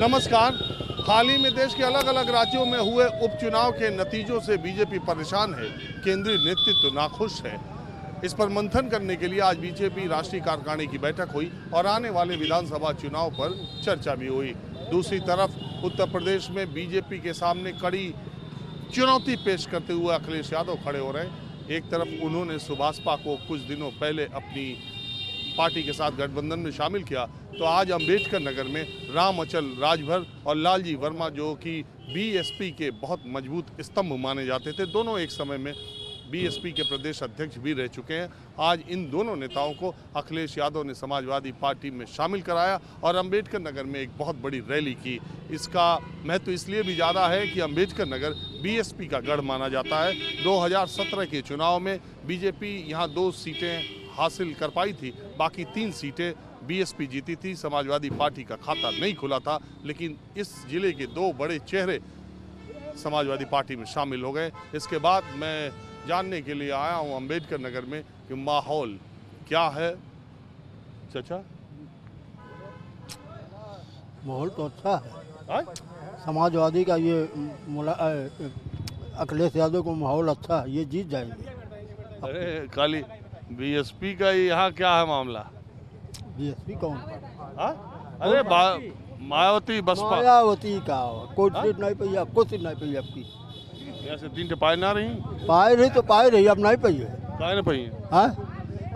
नमस्कार। हाल ही में देश के अलग अलग राज्यों में हुए उपचुनाव के नतीजों से बीजेपी परेशान है, केंद्रीय नेतृत्व नाखुश है। इस पर मंथन करने के लिए आज बीजेपी राष्ट्रीय कार्यकारिणी की बैठक हुई और आने वाले विधानसभा चुनाव पर चर्चा भी हुई। दूसरी तरफ उत्तर प्रदेश में बीजेपी के सामने कड़ी चुनौती पेश करते हुए अखिलेश यादव खड़े हो रहे हैं। एक तरफ उन्होंने सुभाषपा को कुछ दिनों पहले अपनी पार्टी के साथ गठबंधन में शामिल किया, तो आज अंबेडकर नगर में राम अचल राजभर और लालजी वर्मा, जो कि बीएसपी के बहुत मजबूत स्तंभ माने जाते थे, दोनों एक समय में बीएसपी के प्रदेश अध्यक्ष भी रह चुके हैं। आज इन दोनों नेताओं को अखिलेश यादव ने समाजवादी पार्टी में शामिल कराया और अंबेडकर नगर में एक बहुत बड़ी रैली की। इसका महत्व इसलिए भी ज़्यादा है कि अंबेडकर नगर बीएसपी का गढ़ माना जाता है। 2017 के चुनाव में बीजेपी यहाँ 2 सीटें हासिल कर पाई थी, बाकी 3 सीटें बीएसपी जीती थी। समाजवादी पार्टी का खाता नहीं खुला था, लेकिन इस जिले के 2 बड़े चेहरे समाजवादी पार्टी में शामिल हो गए। इसके बाद मैं जानने के लिए आया हूं अंबेडकर नगर में कि माहौल क्या है। चाचा, माहौल तो अच्छा है। समाजवादी का ये अखिलेश यादव को माहौल अच्छा है, ये जीत जाएंगे। अरे खाली बीएसपी का यहाँ क्या है मामला? बीएसपी कौन? अरे मायावती बसपा मायावती का कोई सीट नहीं पाई, कुछ सीट नहीं पाई आपकी। ऐसे 3 पाए ना रही, पाए रही तो पाए रही, अब नहीं पाई है। पाए ना पाई हाँ,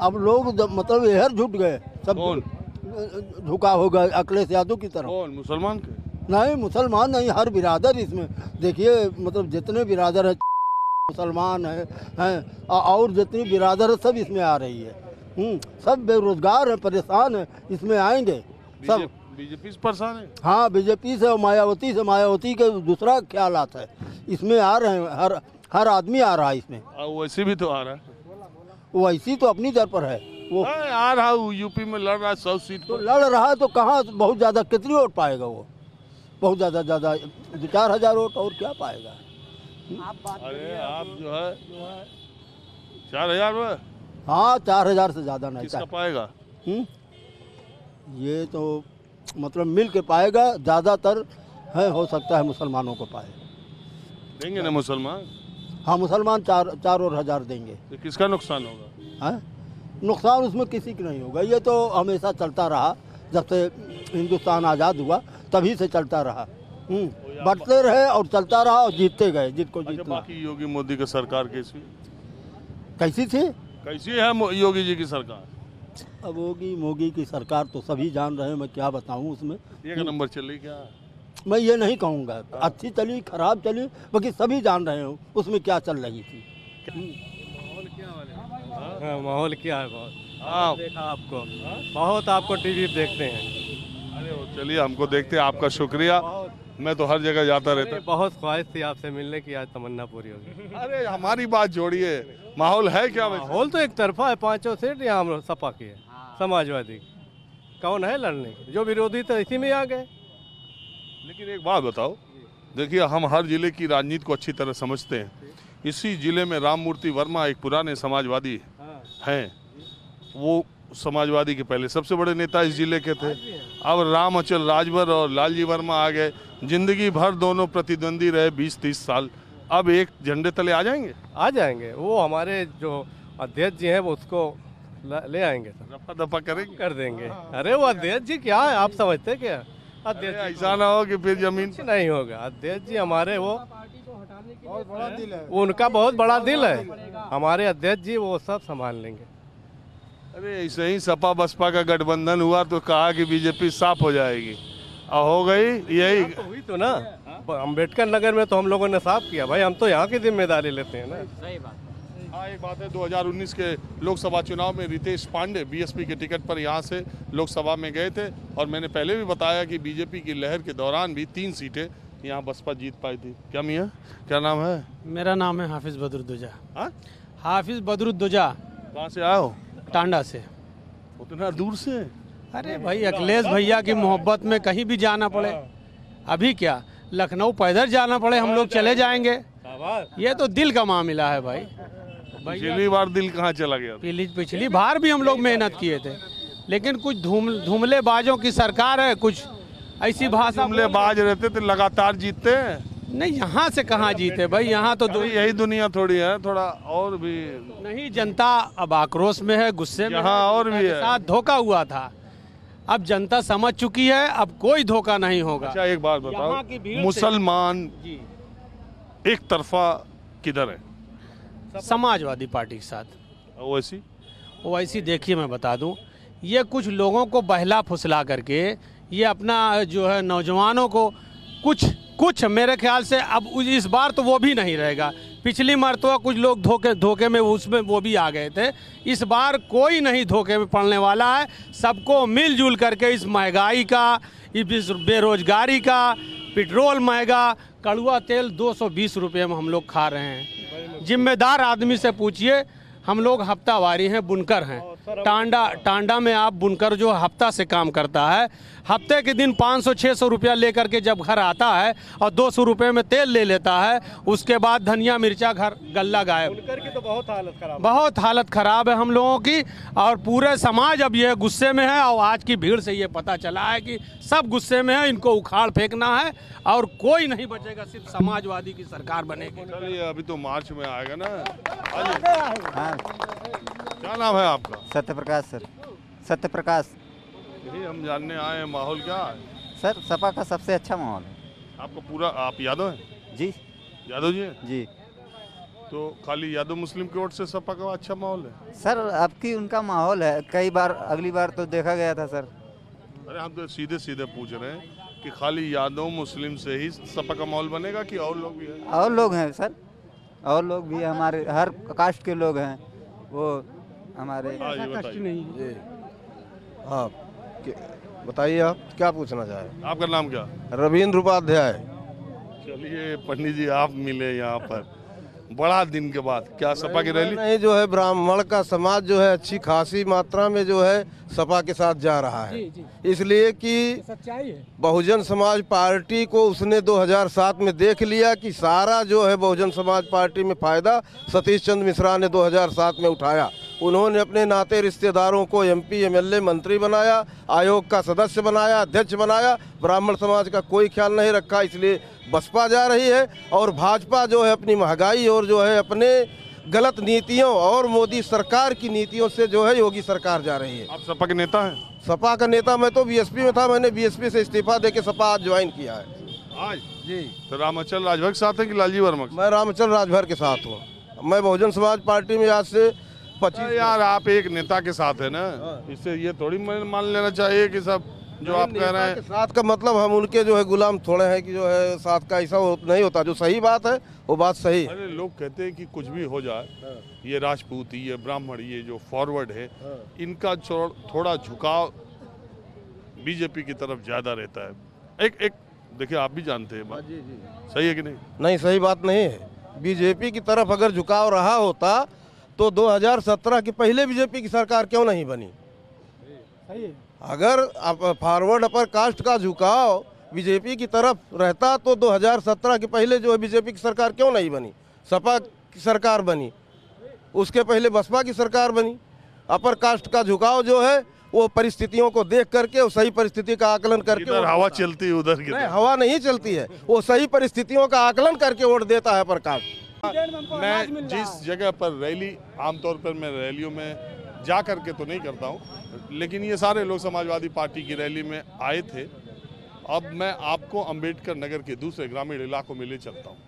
अब लोग मतलब यहर झुट गए, सब झुका हो गए अखिलेश यादव की तरफ। कौन? मुसलमान के? नहीं, मुसलमान नहीं, हर बिरादर इसमें देखिए, मतलब जितने बिरादर है, मुसलमान हैं और जितनी बिरादर है सब इसमें आ रही है। सब बेरोजगार है, परेशान है, इसमें आएंगे सब। बीजेपी से परेशान है? हाँ, बीजेपी से और मायावती से। मायावती के दूसरा ख्यालात है, इसमें आ रहे हैं, हर आदमी आ रहा है इसमें। वैसे भी तो आ रहा है, वैसी तो अपनी दर पर है वो आ रहा है। यूपी में लड़ रहा है 100 सीट तो लड़ रहा है, तो कहाँ बहुत ज़्यादा कितनी वोट पाएगा वो? बहुत ज़्यादा 2-4 हज़ार वोट, और क्या पाएगा? अरे आप जो है 4000 में? हाँ, 4000 से ज़्यादा नहीं। किसका पाएगा? ये तो मतलब मिल के पाएगा, ज़्यादातर है, हो सकता है मुसलमानों को पाए। देंगे ना मुसलमान? हाँ, मुसलमान 4 और हज़ार देंगे। तो किसका नुकसान होगा? है नुकसान उसमें किसी का नहीं होगा। ये तो हमेशा चलता रहा, जब से हिंदुस्तान आज़ाद हुआ तभी से चलता रहा। बढ़ते रहे और चलता रहा और जीतते गए जिसको जीतना। बाकी योगी मोदी की सरकार कैसी थी? कैसी है योगी जी की सरकार? अब मोगी की सरकार तो सभी जान रहे हैं, मैं क्या बताऊं उसमें। एक नंबर चल रही क्या? मैं ये नहीं कहूँगा अच्छी चली खराब चली, बाकी सभी जान रहे हो उसमें क्या चल रही थी। माहौल क्या है? बहुत देखा आपको, बहुत आपको टीवी देखते हैं। अरे चलिए, हमको देखते हैं। आपका शुक्रिया। मैं तो हर जगह जाता रहता। बहुत ख्वाहिश थी आपसे मिलने की, आज तमन्ना पूरी होगी। अरे हमारी बात जोड़िए, माहौल है क्या? माहौल तो एक तरफा है, 5 सीट यहाँ सपा की है, समाजवादी। कौन है लड़ने? जो विरोधी थे इसी में आ गए। लेकिन एक बात बताओ, देखिए हम हर जिले की राजनीति को अच्छी तरह समझते हैं। इसी जिले में राममूर्ति वर्मा एक पुराने समाजवादी हैं, वो समाजवादी के पहले सबसे बड़े नेता इस जिले के थे। अब राम अचल राजभर और लालजी वर्मा आ गए, जिंदगी भर दोनों प्रतिद्वंदी रहे 20-30 साल। अब एक झंडे तले आ जाएंगे। वो हमारे जो अध्यक्ष जी हैं वो उसको ले आएंगे, रफा दफा करेंगे, कर देंगे। अरे वो अध्यक्ष जी क्या है, आप समझते क्या? अध्यक्ष ऐसा ना हो कि फिर जमीन नहीं होगा। अध्यक्ष जी हमारे वो बहुत बड़ा दिल है, उनका बहुत बड़ा दिल है। हमारे अध्यक्ष जी वो सब संभाल लेंगे। अरे ऐसे ही सपा बसपा का गठबंधन हुआ तो कहा कि बीजेपी साफ हो जाएगी, और हो गई यही तो हुई तो ना। अंबेडकर नगर में तो हम लोगों ने साफ किया भाई, हम तो यहाँ की जिम्मेदारी लेते हैं ना। सही बात। हाँ, एक बात है, 2019 के लोकसभा चुनाव में रितेश पांडे बीएसपी के टिकट पर यहाँ से लोकसभा में गए थे, और मैंने पहले भी बताया कि बीजेपी की लहर के दौरान भी 3 सीटें यहाँ बसपा जीत पाई थी। क्या मियाँ, क्या नाम है? मेरा नाम है हाफिज बदरुद्दोजा। हाफिज बदरुद्दोजा। कहाँ से आए हो? टांडा से। उतना दूर से? अरे भाई, अखिलेश भैया की मोहब्बत में कहीं भी जाना पड़े, अभी क्या लखनऊ पैदल जाना पड़े, हम लोग चले जाएंगे। ये तो दिल का मामला है भाई। पिछली बार दिल कहाँ चला गया? पिछली बार भी हम लोग मेहनत किए थे, लेकिन कुछ धूमलेबाजों की सरकार है, कुछ ऐसी भाषा जुमलेबाज रहते थे, लगातार जीतते हैं। नहीं, यहाँ से कहाँ जीते भाई, यहाँ तो यही दुनिया थोड़ी है, थोड़ा और भी नहीं। जनता अब आक्रोश में है, गुस्से में यहाँ है, और भी है। साथ धोखा हुआ था, अब जनता समझ चुकी है, अब कोई धोखा नहीं होगा। अच्छा एक बात यहाँ की भीड़ बताओ, से- मुसलमान जी, एक तरफा किधर है? समाजवादी पार्टी के साथ। ओवैसी ओवैसी देखिए मैं बता दूं, ये कुछ लोगों को बहला फुसला करके ये अपना जो है नौजवानों को कुछ मेरे ख्याल से अब इस बार तो वो भी नहीं रहेगा। पिछली मरतबा कुछ लोग धोखे में उसमें वो भी आ गए थे। इस बार कोई नहीं धोखे में पड़ने वाला है। सबको मिलजुल करके इस महंगाई का, इस बेरोजगारी का, पेट्रोल महंगा, कड़वा तेल 220 रुपये में हम लोग खा रहे हैं। जिम्मेदार आदमी से पूछिए, हम लोग हफ्तावारी हैं, बुनकर हैं। टांडा में आप बुनकर जो हफ्ता से काम करता है, हफ्ते के दिन 500-600 रुपया लेकर के जब घर आता है और 200 रुपये में तेल ले लेता है, उसके बाद धनिया मिर्चा घर गल्ला गायब। बुनकर की तो बहुत हालत खराब, बहुत हालत खराब है हम लोगों की, और पूरे समाज अब ये गुस्से में है। और आज की भीड़ से ये पता चला है कि सब गुस्से में है, इनको उखाड़ फेंकना है और कोई नहीं बचेगा, सिर्फ समाजवादी की सरकार बनेगी। चलिए, अभी तो मार्च में आएगा ना। हाँ, क्या नाम है आपका? सत्यप्रकाश सर, सत्यप्रकाश यही हम जानने आए हैं, माहौल क्या है? सर। सपा का सबसे अच्छा माहौल है आपका पूरा, आप यादव हैं? जी। यादव जी हैं? जी तो खाली यादव मुस्लिम की ओर से सपा का अच्छा माहौल है? सर, अब की उनका माहौल है। कई बार, अगली बार तो देखा गया था सर। अरे हम तो सीधे सीधे पूछ रहे हैं कि खाली यादव मुस्लिम से ही सपा का माहौल बनेगा कि और लोग भी हैं? और लोग हैं सर, और लोग भी हमारे हर कास्ट के लोग हैं, वो हमारे। हाँ जी बताइए। हाँ, बताइए आप क्या पूछना चाह रहे हैं? आपका नाम क्या? रविंद्र उपाध्याय। चलिए पंडित जी, आप मिले यहाँ पर बड़ा दिन के बाद, क्या सपा की रैली? नहीं, जो है ब्राह्मण का समाज जो है अच्छी खासी मात्रा में जो है सपा के साथ जा रहा है। इसलिए कि सच्चाई है। बहुजन समाज पार्टी को उसने 2007 में देख लिया कि सारा जो है बहुजन समाज पार्टी में फायदा सतीश चंद्र मिश्रा ने 2007 में उठाया। उन्होंने अपने नाते रिश्तेदारों को MP MLA मंत्री बनाया, आयोग का सदस्य बनाया, अध्यक्ष बनाया। ब्राह्मण समाज का कोई ख्याल नहीं रखा, इसलिए बसपा जा रही है। और भाजपा जो है अपनी महंगाई और जो है अपने गलत नीतियों और मोदी सरकार की नीतियों से जो है योगी सरकार जा रही है। आप सपा के नेता हैं? सपा का नेता मैं तो BSP में था, मैंने BSP से इस्तीफा देके सपा आज ज्वाइन किया है। आज जी। तो रामाचल राजभर के साथ हैं कि लालजी वर्मा के साथ? मैं रामचंद्र राजभर के साथ हूँ। मैं बहुजन समाज पार्टी में आज से 25। यार आप एक नेता के साथ है ना, इससे ये थोड़ी मान लेना चाहिए कि सब जो आप कह रहे नेता के हैं। साथ का मतलब हम उनके जो है गुलाम थोड़े हैं कि जो है साथ का ऐसा नहीं होता। जो सही बात है वो बात सही है। अरे लोग कहते हैं कि कुछ भी हो जाए, ये राजपूत, ये ब्राह्मण, ये जो फॉरवर्ड है, इनका थोड़ा झुकाव बीजेपी की तरफ ज्यादा रहता है। एक देखिए, आप भी जानते हैं बात, सही है कि नहीं? नहीं, सही बात नहीं है। बीजेपी की तरफ अगर झुकाव रहा होता तो 2017 के पहले बीजेपी की सरकार क्यों नहीं बनी? अगर फॉरवर्ड अपर कास्ट का झुकाव बीजेपी की तरफ रहता तो 2017 के पहले जो है बीजेपी की सरकार क्यों नहीं बनी? सपा की सरकार बनी, उसके पहले बसपा की सरकार बनी। अपर कास्ट का झुकाव जो है वो परिस्थितियों को देख करके, वो सही परिस्थिति का आकलन करके, इधर हवा चलती है, उधर की नहीं, हवा नहीं चलती है, वो सही परिस्थितियों का आकलन करके वोट देता है अपर कास्ट। मैं जिस जगह पर रैली, आमतौर पर मैं रैलियों में जा करके तो नहीं करता हूँ, लेकिन ये सारे लोग समाजवादी पार्टी की रैली में आए थे। अब मैं आपको अंबेडकर नगर के दूसरे ग्रामीण इलाकों में ले चलता हूँ।